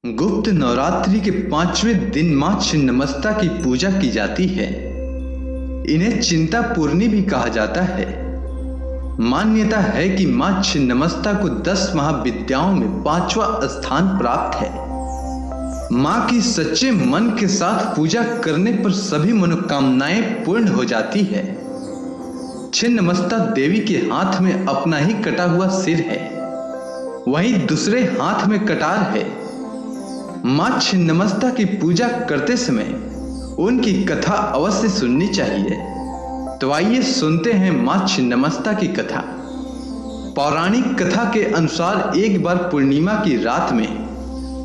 गुप्त नवरात्रि के 5वें दिन मां छिन्नमस्ता की पूजा की जाती है। इन्हें चिंता पूर्णी भी कहा जाता है। मान्यता है कि मां छिन्नमस्ता को 10 महाविद्याओं में 5वां स्थान प्राप्त है। मां की सच्चे मन के साथ पूजा करने पर सभी मनोकामनाएं पूर्ण हो जाती है। छिन्नमस्ता देवी के हाथ में अपना ही कटा हुआ सिर है, वहीं दूसरे हाथ में कटार है। मां छिन्नमस्ता की पूजा करते समय उनकी कथा अवश्य सुननी चाहिए। तो आइए सुनते हैं मां छिन्नमस्ता की कथा। पौराणिक कथा के अनुसार एक बार पूर्णिमा की रात में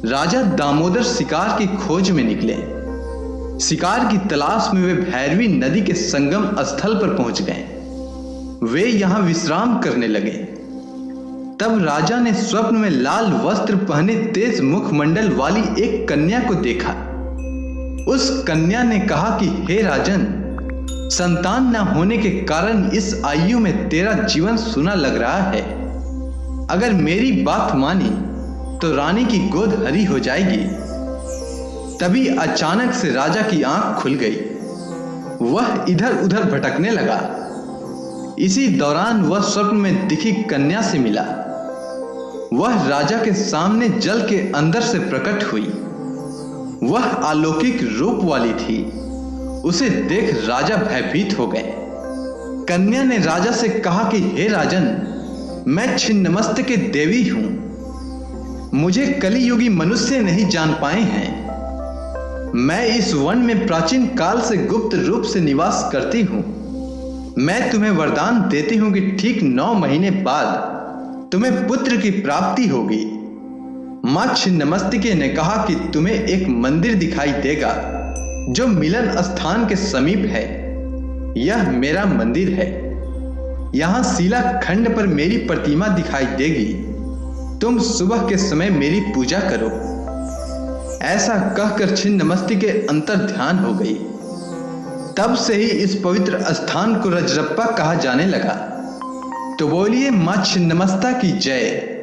राजा दामोदर शिकार की खोज में निकले। शिकार की तलाश में वे भैरवी नदी के संगम स्थल पर पहुंच गए। वे यहां विश्राम करने लगे। तब राजा ने स्वप्न में लाल वस्त्र पहने तेज मुखमंडल वाली एक कन्या को देखा। उस कन्या ने कहा कि हे राजन, संतान न होने के कारण इस आयु में तेरा जीवन सूना लग रहा है। अगर मेरी बात मानी तो रानी की गोद हरी हो जाएगी। तभी अचानक से राजा की आंख खुल गई। वह इधर उधर भटकने लगा। इसी दौरान वह स्वप्न में दिखी कन्या से मिला। वह राजा के सामने जल के अंदर से प्रकट हुई। वह अलौकिक रूप वाली थी। उसे देख राजा भयभीत हो गए। कन्या ने राजा से कहा कि हे राजन, मैं छिन्नमस्ता की देवी हूं। मुझे कलियुगी मनुष्य नहीं जान पाए हैं। मैं इस वन में प्राचीन काल से गुप्त रूप से निवास करती हूं। मैं तुम्हें वरदान देती हूं कि ठीक 9 महीने बाद तुम्हें पुत्र की प्राप्ति होगी। मां छिन्नमस्ता ने कहा कि तुम्हें एक मंदिर दिखाई देगा जो मिलन स्थान के समीप है। यह मेरा मंदिर है। यहां शिला खंड पर मेरी प्रतिमा दिखाई देगी। तुम सुबह के समय मेरी पूजा करो। ऐसा कहकर छिन्नमस्ता के अंतर ध्यान हो गई। तब से ही इस पवित्र स्थान को रजरप्पा कहा जाने लगा। तो बोलिए मां छिन्नमस्ता की जय।